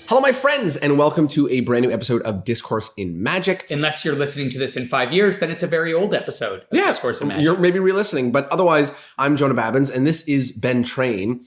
Hello, my friends, and welcome to a brand new episode of Discourse in Magic. Unless you're listening to this in 5 years, then it's a very old episode of Discourse in Magic. You're maybe re-listening, but otherwise, I'm Jonah Babbins, and this is Ben Train.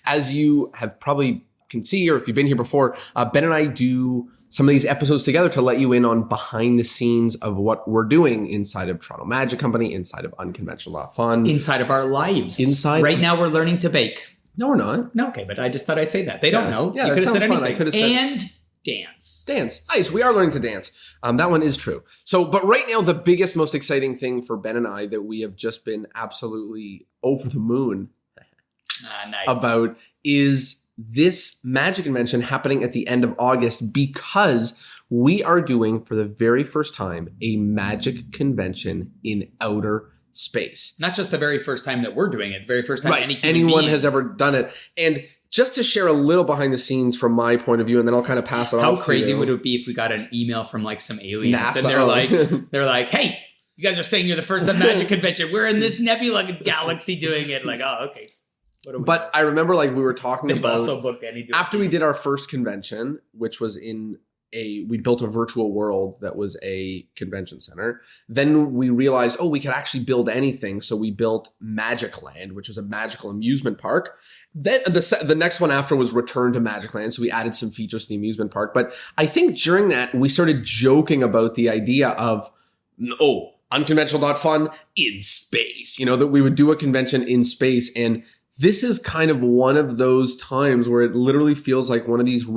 As you have probably can see, or if you've been here before, Ben and I do some of these episodes together to let you in on behind the scenes of what we're doing inside of Toronto Magic Company, inside of UnConventional.fun. Inside of our lives. Right now, we're learning to bake. No, we're not. No, okay, but I just thought I'd say that. They don't know. Yeah, you that sounds fun. I could have said and dance. Dance. Nice. We are learning to dance. That one is true. So, but right now, the biggest, most exciting thing for Ben and I that we have just been absolutely over the moon about is this magic convention happening at the end of August, because we are doing, for the very first time, a magic convention in outer space. Not just the very first time that we're doing it, the very first time anyone has ever done it. And just to share a little behind the scenes from my point of view, and then I'll kind of pass it on. How crazy would it be if we got an email from like some aliens NASA, and they're like, hey, you guys are saying you're the first at magic convention. We're in this nebula galaxy doing it. Like, oh, okay. But I remember like we were talking about also booked any after we did our first convention, which was we built a virtual world that was a convention center. Then we realized, we could actually build anything. So we built Magic Land, which was a magical amusement park. Then the next one after was Return to Magic Land. So we added some features to the amusement park. But I think during that, we started joking about the idea of, UnConventional.fun in space, that we would do a convention in space. And this is kind of one of those times where it literally feels like one of these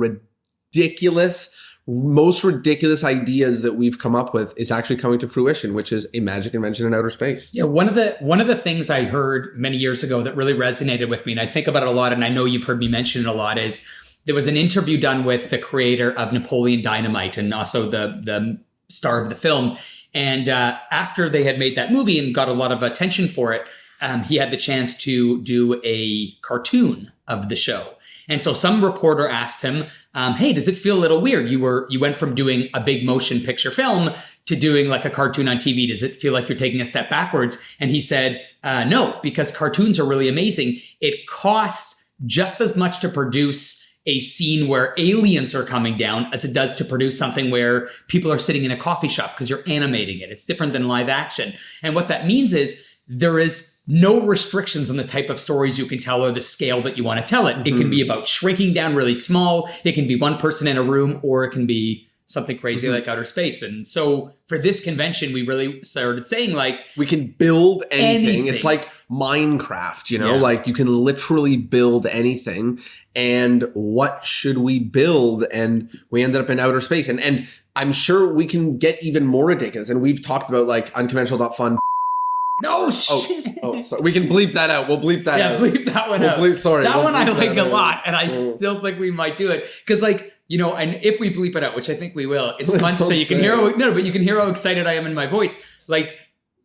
most ridiculous ideas that we've come up with is actually coming to fruition, which is a magic convention in outer space. Yeah, one of the things I heard many years ago that really resonated with me, and I think about it a lot, and I know you've heard me mention it a lot, is there was an interview done with the creator of Napoleon Dynamite and also the star of the film. And after they had made that movie and got a lot of attention for it, he had the chance to do a cartoon of the show. And so some reporter asked him, hey, does it feel a little weird? You went from doing a big motion picture film to doing like a cartoon on TV. Does it feel like you're taking a step backwards? And he said, no, because cartoons are really amazing. It costs just as much to produce a scene where aliens are coming down as it does to produce something where people are sitting in a coffee shop because you're animating it. It's different than live action. And what that means is there is no restrictions on the type of stories you can tell or the scale that you want to tell it. Mm-hmm. It can be about shrinking down really small. It can be one person in a room, or it can be something crazy like outer space. And so for this convention, we really started saying like, we can build anything. It's like Minecraft, like you can literally build anything. And what should we build? And we ended up in outer space. And I'm sure we can get even more ridiculous. And we've talked about like UnConventional.fun. No shit. Sorry. We can bleep that out. We'll bleep that out. Yeah, bleep that one out. That one I like a lot, and I still think we might do it because, and if we bleep it out, which I think we will, it's fun to say. You can hear but you can hear how excited I am in my voice. Like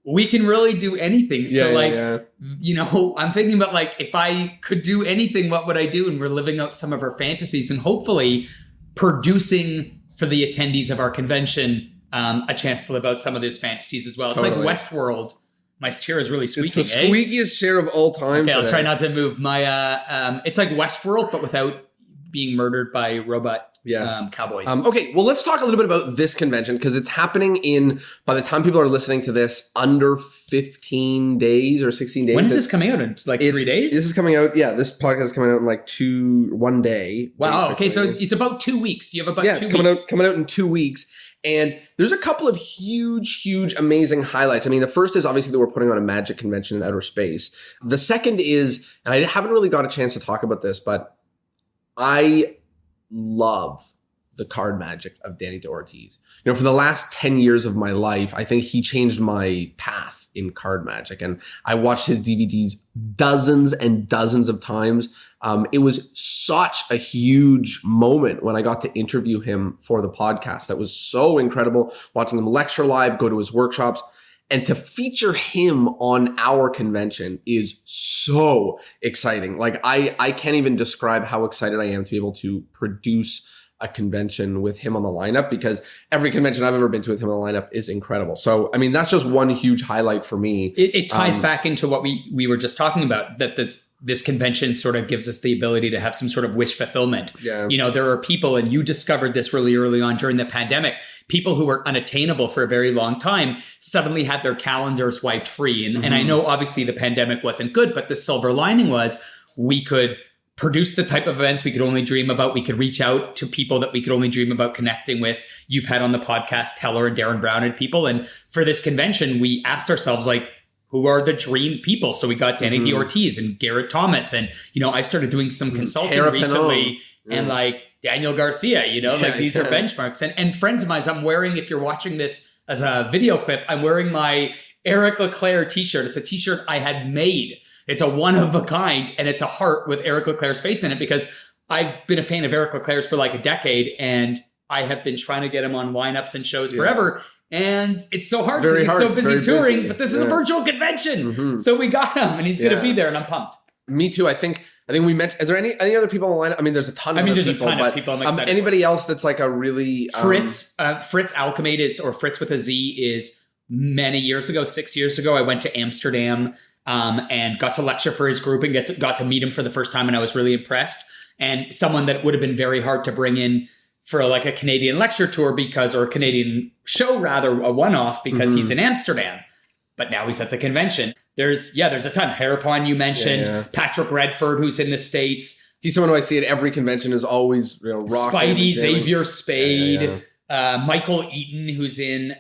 we can really do anything. I'm thinking about like if I could do anything, what would I do? And we're living out some of our fantasies and hopefully producing for the attendees of our convention a chance to live out some of those fantasies as well. It's like Westworld. My chair is really squeaking. It's the squeakiest chair of all time. Okay, I'll try not to move. My it's like Westworld, but without being murdered by robot cowboys. Okay, well, let's talk a little bit about this convention because it's happening in, by the time people are listening to this, under 15 days or 16 days. When is this coming out? In 3 days? This is coming out, this podcast is coming out in like 1 day. Wow, basically. Okay, so it's about 2 weeks. You have about 2 weeks. Yeah, it's coming out in 2 weeks. And there's a couple of huge, amazing highlights. I mean, the first is obviously that we're putting on a magic convention in outer space. The second is, and I haven't really got a chance to talk about this, but I love the card magic of Danny DeOrtiz. For the last 10 years of my life, I think he changed my path in card magic. And I watched his DVDs dozens and dozens of times. It was such a huge moment when I got to interview him for the podcast. That was so incredible, watching him lecture live, go to his workshops. And to feature him on our convention is so exciting. Like I can't even describe how excited I am to be able to produce a convention with him on the lineup, because every convention I've ever been to with him on the lineup is incredible. So, I mean, that's just one huge highlight for me. It ties back into what we were just talking about, that this convention sort of gives us the ability to have some sort of wish fulfillment. Yeah. You know, there are people, and you discovered this really early on during the pandemic, people who were unattainable for a very long time suddenly had their calendars wiped free. And I know obviously the pandemic wasn't good, but the silver lining was we could produce the type of events we could only dream about. We could reach out to people that we could only dream about connecting with. You've had on the podcast Teller and Darren Brown and people. And for this convention, we asked ourselves, like, who are the dream people? So we got Danny D. Ortiz and Garrett Thomas. And, you know, I started doing some consulting recently and like Daniel Garcia, you know, like these are benchmarks. And friends of mine, I'm wearing, if you're watching this as a video clip, I'm wearing my Eric LeClaire t-shirt. It's a t-shirt I had made. It's a one of a kind, and it's a heart with Eric LeClaire's face in it, because I've been a fan of Eric LeClaire's for like a decade, and I have been trying to get him on lineups and shows forever. And it's so hard because he's so busy touring, but this is a virtual convention. So we got him, and he's going to be there, and I'm pumped. Me too. I think we mentioned, are there any other people on the lineup? I mean, there's a ton of there's people. A ton of people I'm excited anybody else that's like a really... Fritz Alchemade is, or Fritz with a Z, is many years ago, 6 years ago, I went to Amsterdam and got to lecture for his group and got to meet him for the first time. And I was really impressed. And someone that would have been very hard to bring in for like a Canadian lecture tour or a Canadian show, rather, a one-off, because he's in Amsterdam. But now he's at the convention. There's a ton. Harapon, you mentioned. Patrick Redford, who's in the States. He's someone who I see at every convention, is always, you know, rocking. Spidey, Xavier Spade. Michael Eaton, who's in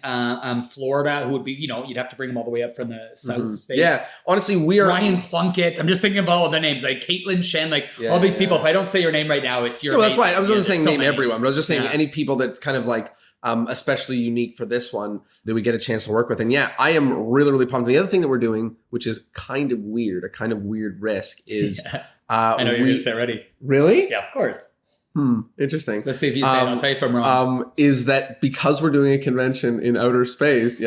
Florida, who would be, you know, you'd have to bring him all the way up from the south of the States. Yeah, honestly, we are... Ryan Plunkett. I'm just thinking of all of the names, like Caitlin Shen, like all these people. If I don't say your name right now, it's your... No, that's fine. I was just saying so name many. everyone, but I was just saying any people that's kind of like especially unique for this one that we get a chance to work with. And yeah, I am really, really pumped. The other thing that we're doing, which is kind of weird, a kind of weird risk, is... I know you're going to say ready. Really? Yeah, of course. Interesting. Let's see if you say it. I'll tell you if I'm wrong. Is that because we're doing a convention in outer space?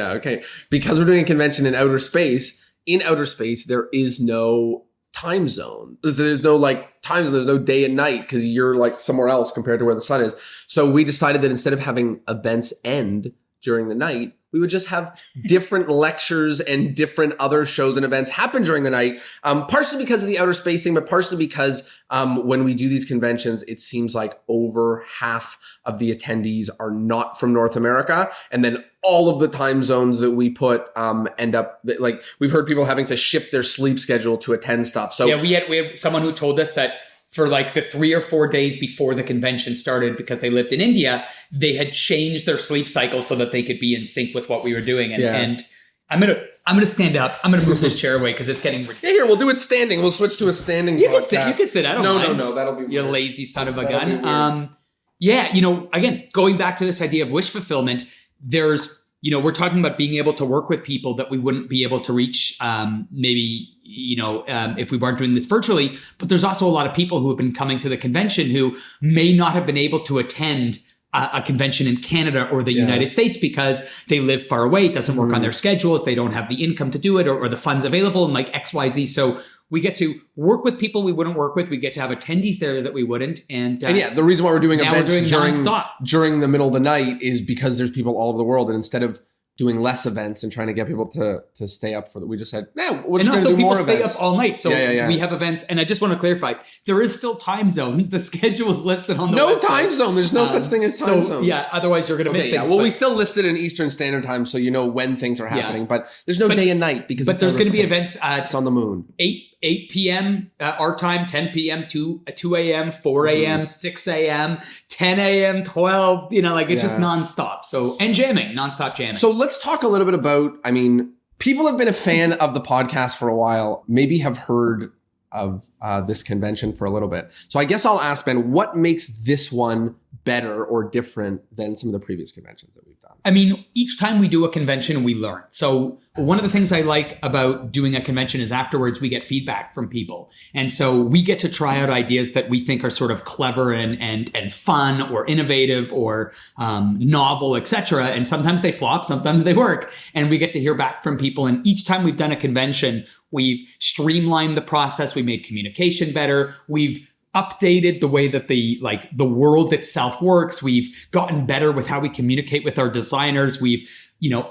Because we're doing a convention in outer space, there is no time zone. There's no like time zone. There's no day and night, because you're like somewhere else compared to where the sun is. So we decided that instead of having events end during the night, we would just have different lectures and different other shows and events happen during the night, partially because of the outer space thing, but partially because when we do these conventions, it seems like over half of the attendees are not from North America. And then all of the time zones that we put end up, like, we've heard people having to shift their sleep schedule to attend stuff. So yeah, we had someone who told us that for like the 3 or 4 days before the convention started, because they lived in India, they had changed their sleep cycle so that they could be in sync with what we were doing. And I'm gonna stand up. I'm gonna move this chair away because it's getting ridiculous. Yeah, here, we'll do it standing. We'll switch to a standing podcast. You can sit. I don't mind. No, that'll be you lazy son of a gun. Yeah, you know, again, going back to this idea of wish fulfillment, there's, you know, we're talking about being able to work with people that we wouldn't be able to reach maybe, you know, if we weren't doing this virtually. But there's also a lot of people who have been coming to the convention who may not have been able to attend a convention in Canada or the United States because they live far away. It doesn't work on their schedules. They don't have the income to do it, or the funds available, and like XYZ. So we get to work with people we wouldn't work with. We get to have attendees there that we wouldn't. And yeah, the reason why we're doing events nonstop during the middle of the night is because there's people all over the world. And instead of doing less events and trying to get people to stay up for that, we just said, we're just going to do more events. And also people stay up all night. So we have events. And I just want to clarify, there is still time zones. The schedule is listed on the website. No time zone. There's no such thing as time zones. Yeah, otherwise you're going to miss things. Well, we still listed in Eastern Standard Time, so you know when things are happening. But there's no day and night because there's going to be events it's on the moon. 8 p.m. Our time, 10 p.m. 2 a.m., 4 a.m., 6 a.m., 10 a.m., 12, you know, like it's just nonstop. So, and jamming, nonstop jamming. So let's talk a little bit about, I mean, people have been a fan of the podcast for a while, maybe have heard of this convention for a little bit. So I guess I'll ask Ben, what makes this one better or different than some of the previous conventions that we've done? I mean, each time we do a convention, we learn. So one of the things I like about doing a convention is afterwards we get feedback from people. And so we get to try out ideas that we think are sort of clever and fun or innovative or novel, etc. And sometimes they flop, sometimes they work. And we get to hear back from people. And each time we've done a convention, we've streamlined the process. We made communication better. We've updated the way that the world itself works. We've gotten better with how we communicate with our designers. We've,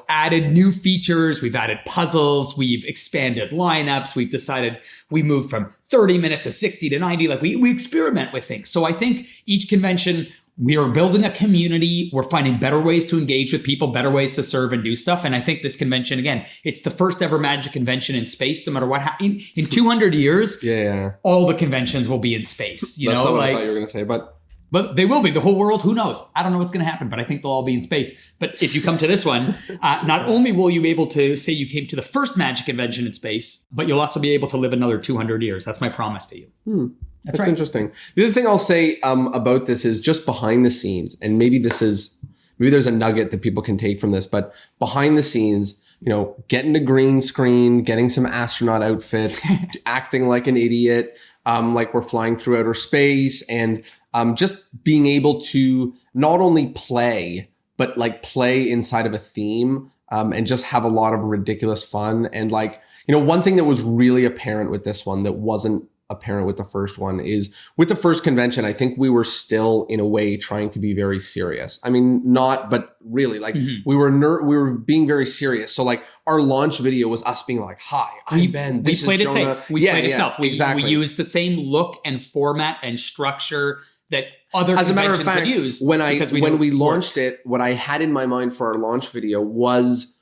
added new features. We've added puzzles. We've expanded lineups. We've decided we moved from 30 minutes to 60 to 90. Like we experiment with things. So I think each convention, we are building a community. We're finding better ways to engage with people, better ways to serve and do stuff. And I think this convention, again, it's the first ever Magic convention in space. No matter what happens in 200 years, all the conventions will be in space. That's not what I thought you were going to say, but they will be. The whole world, who knows? I don't know what's going to happen, but I think they'll all be in space. But if you come to this one, not only will you be able to say you came to the first Magic convention in space, but you'll also be able to live another 200 years. That's my promise to you. That's right. Interesting. The other thing I'll say about this is just behind the scenes, and maybe there's a nugget that people can take from this, but behind the scenes, getting a green screen, getting some astronaut outfits, acting like an idiot, like we're flying through outer space, and just being able to not only play, but like play inside of a theme, and just have a lot of ridiculous fun. And one thing that was really apparent with this one that wasn't apparent with the first one is with the first convention, I think we were still in a way trying to be very serious. I mean, not, but really we were being very serious. So our launch video was us being like, hi, I'm Ben. We played it safe. We played it safe. Exactly. We used the same look and format and structure that other As a matter of conventions fact, have used. when we launched it, what I had in my mind for our launch video was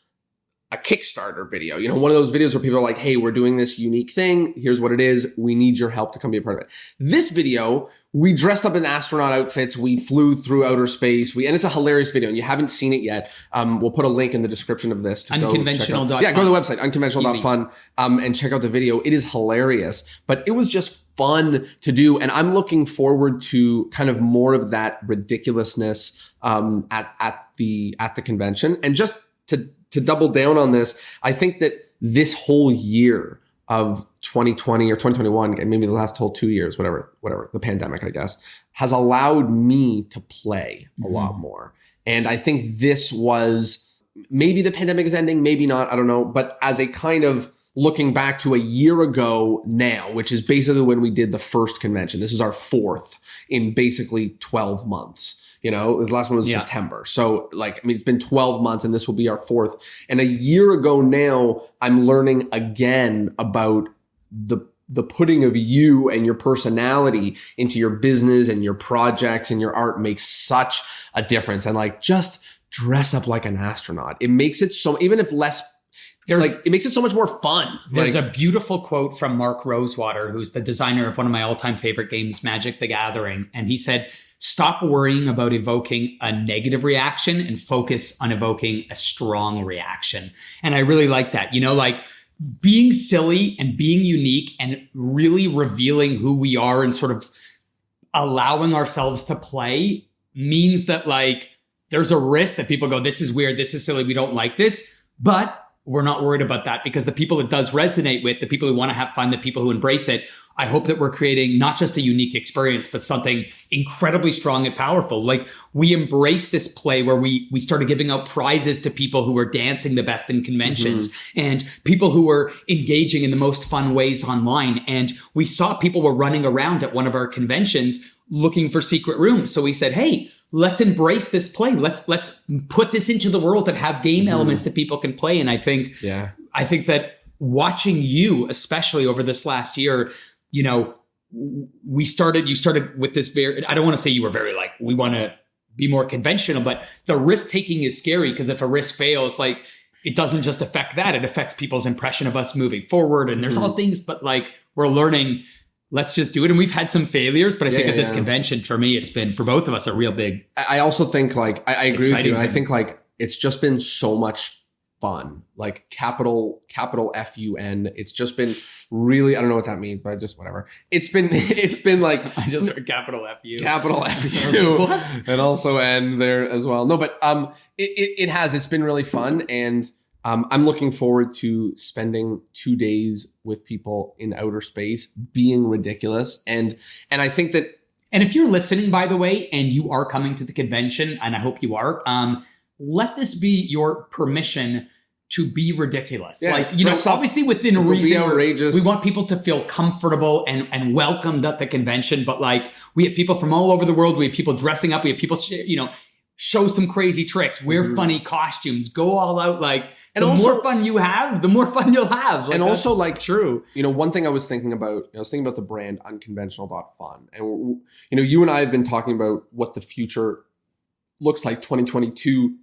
a Kickstarter video, one of those videos where people are like, hey, we're doing this unique thing. Here's what it is. We need your help to come be a part of it. This video, we dressed up in astronaut outfits. We flew through outer space. And it's a hilarious video, and you haven't seen it yet. We'll put a link in the description of this to UnConventional.fun. Yeah, go to the website, UnConventional.fun, and check out the video. It is hilarious, but it was just fun to do. And I'm looking forward to kind of more of that ridiculousness at the convention. And just to double down on this, I think that this whole year of 2020 or 2021, and maybe the last whole 2 years, whatever, the pandemic, I guess, has allowed me to play a lot more. And I think this was, maybe the pandemic is ending, maybe not, I don't know. But as a kind of looking back to a year ago now, which is basically when we did the first convention, this is our fourth in basically 12 months. The last one was September. So it's been 12 months and this will be our fourth. And a year ago now, I'm learning again about the putting of you and your personality into your business and your projects and your art makes such a difference. And just dress up like an astronaut. It makes it so, even if less, it makes it so much more fun. There's a beautiful quote from Mark Rosewater, who's the designer of one of my all-time favorite games, Magic: The Gathering. And he said, stop worrying about evoking a negative reaction and focus on evoking a strong reaction. And I really like that. Being silly and being unique and really revealing who we are and sort of allowing ourselves to play means that there's a risk that people go, this is weird, this is silly, we don't like this. But we're not worried about that, because the people it does resonate with, the people who want to have fun, the people who embrace it, I hope that we're creating not just a unique experience, but something incredibly strong and powerful. We embrace this play where we started giving out prizes to people who were dancing the best in conventions and people who were engaging in the most fun ways online. And we saw people were running around at one of our conventions looking for secret rooms. So we said, hey, let's embrace this play. Let's put this into the world and have game elements that people can play. And I think that watching you, especially over this last year, you started with this I don't want to say you were very we want to be more conventional, but the risk taking is scary, because if a risk fails, it doesn't just affect that, it affects people's impression of us moving forward. And there's all things, but we're learning, let's just do it. And we've had some failures, but I think at this convention, for me, it's been, for both of us, a real big. I also think I agree with you. And I think it's just been so much fun, capital FUN. It's just been really, I don't know what that means, but just whatever. It's been I just heard capital FU. Capital FU. And also N there as well. No, but it's been really fun. And I'm looking forward to spending 2 days with people in outer space, being ridiculous. And I think that. And if you're listening, by the way, and you are coming to the convention, and I hope you are, let this be your permission to be ridiculous. Yeah, like, you know, dress up, obviously within be reason, outrageous. we want people to feel comfortable and welcomed at the convention. But like, we have people from all over the world. We have people dressing up. We have people, you know, show some crazy tricks, wear funny costumes, go all out. Like, and the more fun you have, the more fun you'll have. Like, and also, like, true. You know, one thing I was thinking about, the brand UnConventional.fun. And, you know, you and I have been talking about what the future looks like 2022.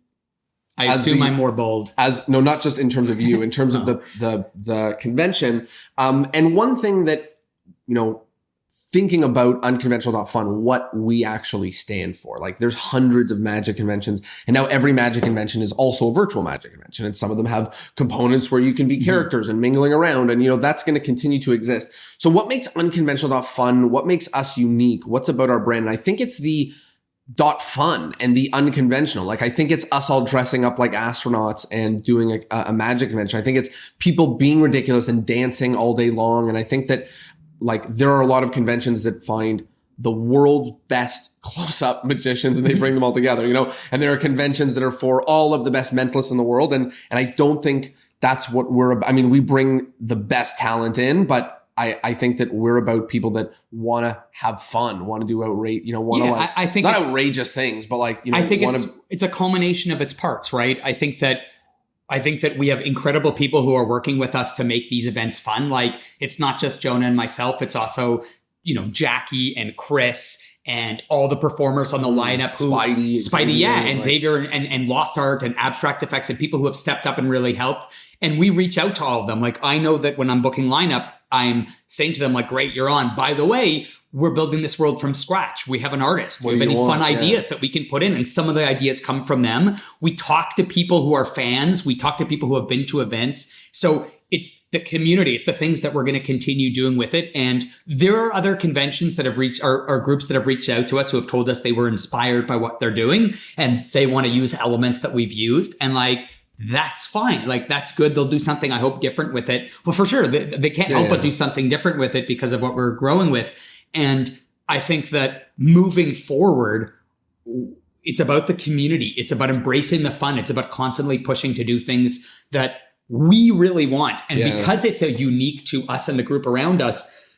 I assume I'm more bold. No, not just in terms of you, in terms of the convention. And one thing that, you know, thinking about UnConventional.fun, what we actually stand for. Like, there's hundreds of Magic conventions, and now every Magic convention is also a virtual Magic convention. And some of them have components where you can be characters and mingling around. And, you know, that's going to continue to exist. So what makes UnConventional.fun? What makes us unique? What's about our brand? And I think it's the .fun and the unconventional. Like, I think it's us all dressing up like astronauts and doing a Magic convention. I think it's people being ridiculous and dancing all day long. And I think that, like, there are a lot of conventions that find the world's best close-up magicians and they bring them all together, you know, and there are conventions that are for all of the best mentalists in the world. And I don't think that's what we're about. I mean, we bring the best talent in, but I think that we're about people that want to have fun, want to do I think not outrageous things, but, like, you know, I think it's a culmination of its parts, right? I think that we have incredible people who are working with us to make these events fun. Like, it's not just Jonah and myself. It's also, you know, Jackie and Chris and all the performers on the lineup. Spidey, yeah, and Xavier and Lost Art and Abstract Effects and people who have stepped up and really helped. And we reach out to all of them. Like, I know that when I'm booking lineup, I'm saying to them, like, great, you're on. By the way, we're building this world from scratch. We have an artist. We have any fun ideas that we can put in? And some of the ideas come from them. We talk to people who are fans. We talk to people who have been to events. So it's the community. It's the things that we're going to continue doing with it. And there are other conventions that have reached, or groups that have reached out to us who have told us they were inspired by what they're doing and they want to use elements that we've used. And, like, that's fine. Like, that's good. They'll do something, I hope, different with it. Well, for sure, they can't help but do something different with it because of what we're growing with. And I think that moving forward, it's about the community. It's about embracing the fun. It's about constantly pushing to do things that we really want. And because it's a unique to us and the group around us,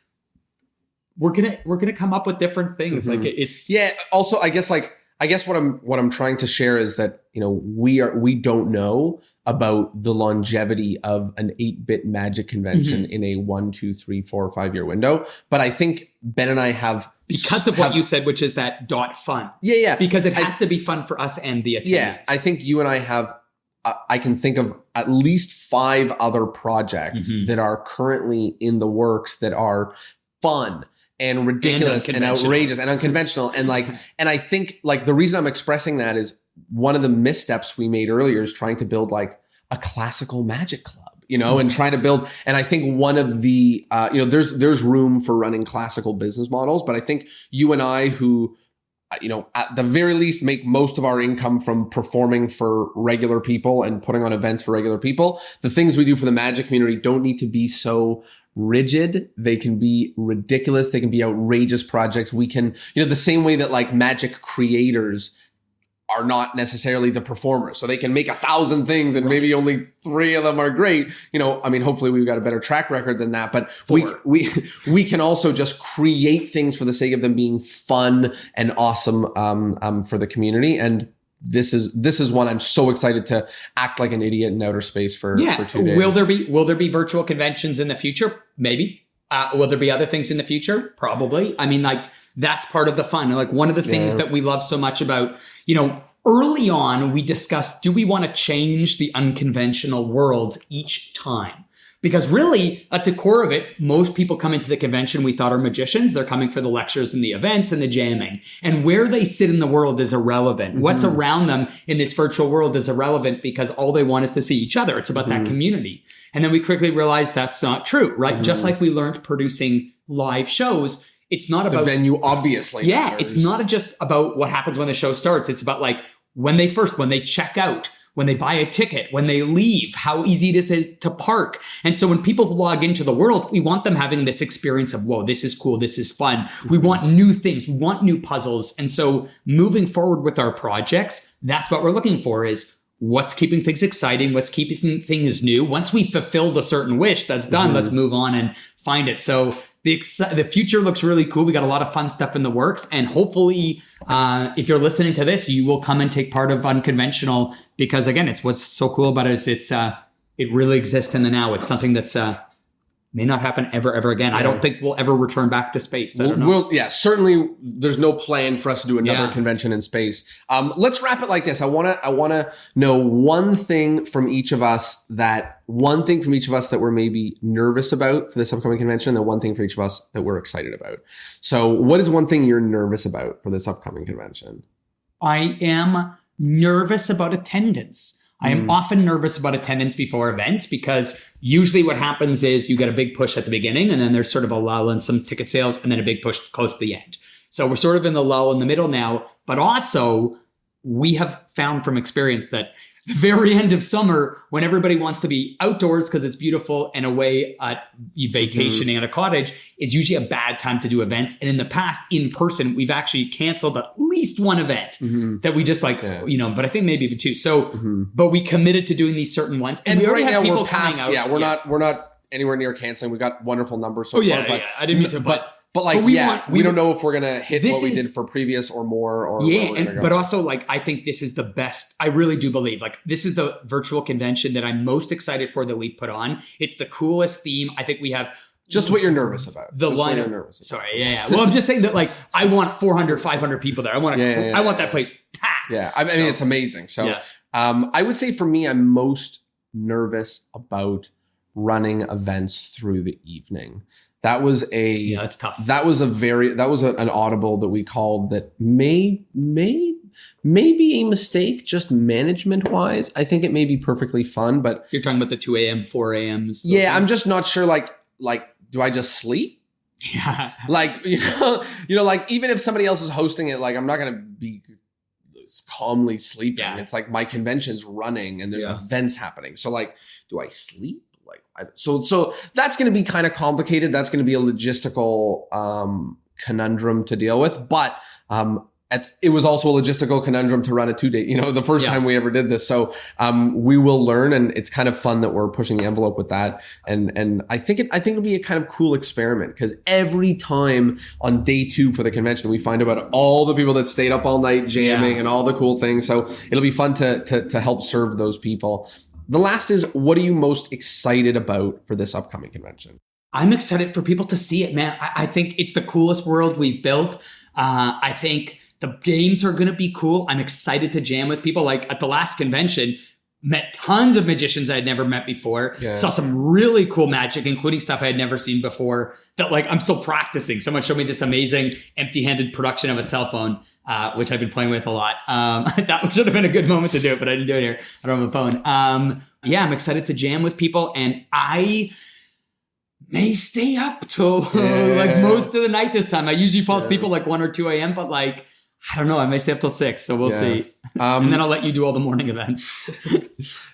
we're gonna come up with different things. Like, it's Also, I guess what I'm trying to share is that, you know, we don't know about the longevity of an 8-bit Magic convention in a 1, 2, 3, 4, or 5 year window. But I think Ben and I have, because of what you said, which is that .fun. Yeah. Because it has to be fun for us and the attendees. Yeah, I think you and I have, I can think of at least 5 other projects that are currently in the works that are fun and ridiculous and outrageous and unconventional. And, like, and I think, like, the reason I'm expressing that is one of the missteps we made earlier is trying to build, like, a classical Magic club, you know, and trying to build. And I think one of the, you know, there's room for running classical business models, but I think you and I, who, you know, at the very least make most of our income from performing for regular people and putting on events for regular people, the things we do for the Magic community don't need to be so rigid. They can be ridiculous. They can be outrageous projects. We can, you know, the same way that, like, Magic creators are not necessarily the performers. So they can make 1,000 things and maybe only 3 of them are great. You know, I mean, hopefully we've got a better track record than that, but we can also just create things for the sake of them being fun and awesome for the community. And this is one I'm so excited to act like an idiot in outer space for 2 days. Will there be virtual conventions in the future? Maybe. Will there be other things in the future? Probably. I mean, like, that's part of the fun. Like, one of the things that we love so much about, you know, early on, we discussed, do we want to change the unconventional world each time? Because really, at the core of it, most people come into the convention we thought are magicians. They're coming for the lectures and the events and the jamming. And where they sit in the world is irrelevant. What's around them in this virtual world is irrelevant because all they want is to see each other. It's about that community. And then we quickly realized that's not true, right? Just like we learned producing live shows, it's not about the venue, obviously. Yeah, matters. It's not just about what happens when the show starts. It's about, like, when they check out, when they buy a ticket, when they leave, how easy it is to park. And so when people log into the world, we want them having this experience of, whoa, this is cool, this is fun. We want new things, we want new puzzles. And so moving forward with our projects, that's what we're looking for is, what's keeping things exciting, what's keeping things new. Once we fulfilled a certain wish, that's done. Let's move on and find it. So the future looks really cool. We got a lot of fun stuff in the works. And hopefully, if you're listening to this, you will come and take part of Unconventional, because again, it's what's so cool about it is it really exists in the now. It's something that's may not happen ever again. I don't think we'll ever return back to space. I don't know. Certainly there's no plan for us to do another convention in space. Let's wrap it like this. I want to know one thing from each of us that we're maybe nervous about for this upcoming convention, and then one thing for each of us that we're excited about. So what is one thing you're nervous about for this upcoming convention? I am nervous about attendance. I am often nervous about attendance before events, because usually what happens is you get a big push at the beginning, and then there's sort of a lull in some ticket sales, and then a big push close to the end. So we're sort of in the lull in the middle now, but also we have found from experience that the very end of summer, when everybody wants to be outdoors because it's beautiful and away at vacationing at a cottage, is usually a bad time to do events. And in the past, in person, we've actually canceled at least one event that we just but I think maybe even two. So, but we committed to doing these certain ones. And we already have people coming out. Yeah, we're not anywhere near canceling. We got wonderful numbers so far. But, I didn't mean to, But we don't know if we're going to hit what we did for previous or more. But also, like, I think this is the best. I really do believe, like, this is the virtual convention that I'm most excited for that we've put on. It's the coolest theme. I think we have just what you're nervous about. Sorry. Well, I'm just saying that, like, I want 400, 500 people there. I want that place packed. Yeah. I mean, it's amazing. So I would say for me, I'm most nervous about running events through the evening. That was that's tough. That was an audible that we called that may be a mistake, just management wise. I think it may be perfectly fun, but you're talking about the 2 a.m., 4 a.m. Yeah, I'm just not sure. Like, do I just sleep? Yeah. Like, like, even if somebody else is hosting it, like, I'm not going to be calmly sleeping. Yeah. It's like my convention's running and there's events happening. So, like, do I sleep? So that's going to be kind of complicated. That's going to be a logistical conundrum to deal with. But it was also a logistical conundrum to run a 2-day, the first time we ever did this. So we will learn, and it's kind of fun that we're pushing the envelope with that. And I think it'll be a kind of cool experiment, because every time on day 2 for the convention, we find about all the people that stayed up all night jamming and all the cool things. So it'll be fun to help serve those people. The last is, what are you most excited about for this upcoming convention? I'm excited for people to see it, man. I think it's the coolest world we've built. I think the games are going to be cool. I'm excited to jam with people. Like at the last convention, met tons of magicians I had never met before. Yeah. Saw some really cool magic, including stuff I had never seen before that, like, I'm still practicing. Someone showed me this amazing empty-handed production of a cell phone, which I've been playing with a lot. That should have been a good moment to do it, but I didn't do it here. I don't have a phone. I'm excited to jam with people, and I may stay up till most of the night this time. I usually fall asleep at like 1 or 2 a.m., but like, I don't know. I may stay up till 6, so we'll see. And then I'll let you do all the morning events.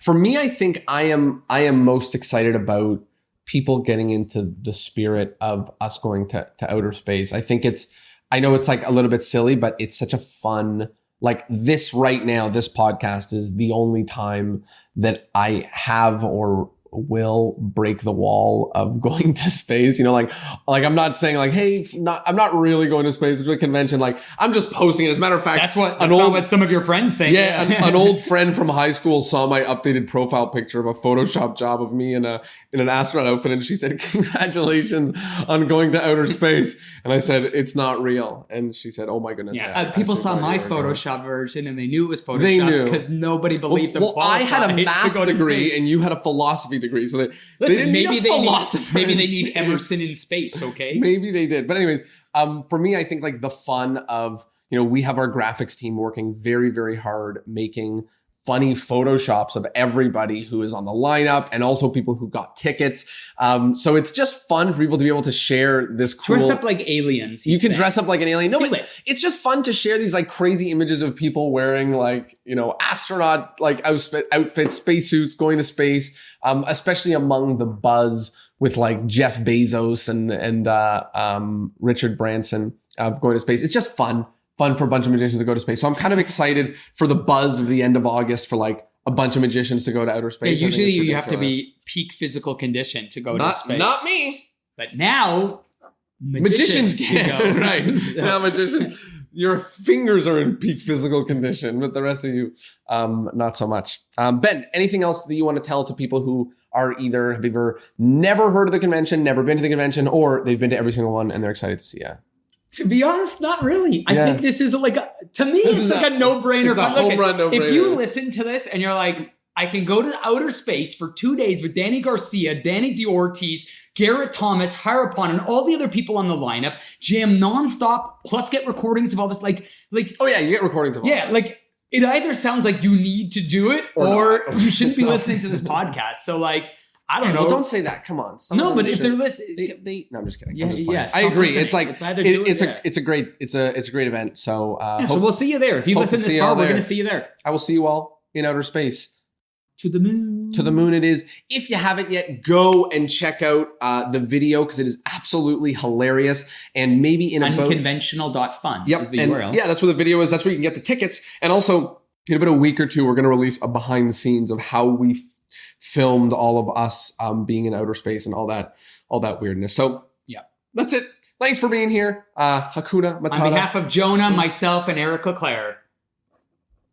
For me, I think I am most excited about people getting into the spirit of us going to outer space. I know it's like a little bit silly, but it's such a fun, like this right now, this podcast is the only time that I have or will break the wall of going to space. Like I'm not saying like, hey, I'm not really going to space to a convention. Like, I'm just posting it. As a matter of fact, that's what some of your friends think. Yeah, an old friend from high school saw my updated profile picture of a Photoshop job of me in an astronaut outfit, and she said, "Congratulations on going to outer space." And I said, "It's not real." And she said, "Oh my goodness." Yeah, people saw my Photoshop version and they knew it was Photoshop. They knew, because nobody believes well, I had a math degree and you had a philosophy degree, so they didn't need a philosopher. Maybe they need Emerson in space. Okay, maybe they did. But anyways, for me, I think like the fun of, we have our graphics team working very, very hard making funny Photoshops of everybody who is on the lineup and also people who got tickets. So it's just fun for people to be able to share this cool... Dress up like aliens. You can dress up like an alien. No, but it's just fun to share these like crazy images of people wearing like, astronaut like outfits, spacesuits, going to space, especially among the buzz with like Jeff Bezos and Richard Branson of going to space. It's just fun for a bunch of magicians to go to space. So I'm kind of excited for the buzz of the end of August for like a bunch of magicians to go to outer space. Yeah, usually you have to be peak physical condition to go to space. Not me. But now magicians can go. Right. Now magicians, your fingers are in peak physical condition, but the rest of you, not so much. Ben, anything else that you want to tell to people who are have either never heard of the convention, never been to the convention, or they've been to every single one and they're excited to see you? To be honest, not really. I think this is to me, it's like a no-brainer. It's a home run no-brainer. If you listen to this and you're like, I can go to outer space for 2 days with Danny Garcia, Danny DeOrtiz, Garrett Thomas, Harapon, and all the other people on the lineup, jam nonstop, plus get recordings of all this, like. Oh yeah, you get recordings of all. Yeah, like it either sounds like you need to do it, or you shouldn't be listening to this podcast. So like, I don't know. Well, don't say that. Come on. No, but if they're listening, no, I'm just kidding. Yeah, yes, I agree. It's like it's a great event. So so we'll see you there. If you listen this far, we're going to see you there. I will see you all in outer space. To the moon. To the moon it is. If you haven't yet, go and check out the video because it is absolutely hilarious. And maybe in UnConventional.fun is the URL. Yeah, that's where the video is. That's where you can get the tickets. And also, in about a week or two, we're going to release a behind the scenes of how we filmed all of us being in outer space and all that weirdness. So yeah, that's it. Thanks for being here. Hakuna Matata. On behalf of Jonah, myself, and Eric Leclaire.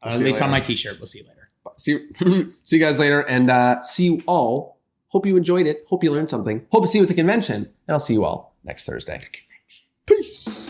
At least on my t-shirt. We'll see you later. See you guys later, and see you all. Hope you enjoyed it. Hope you learned something. Hope to see you at the convention, and I'll see you all next Thursday. Peace.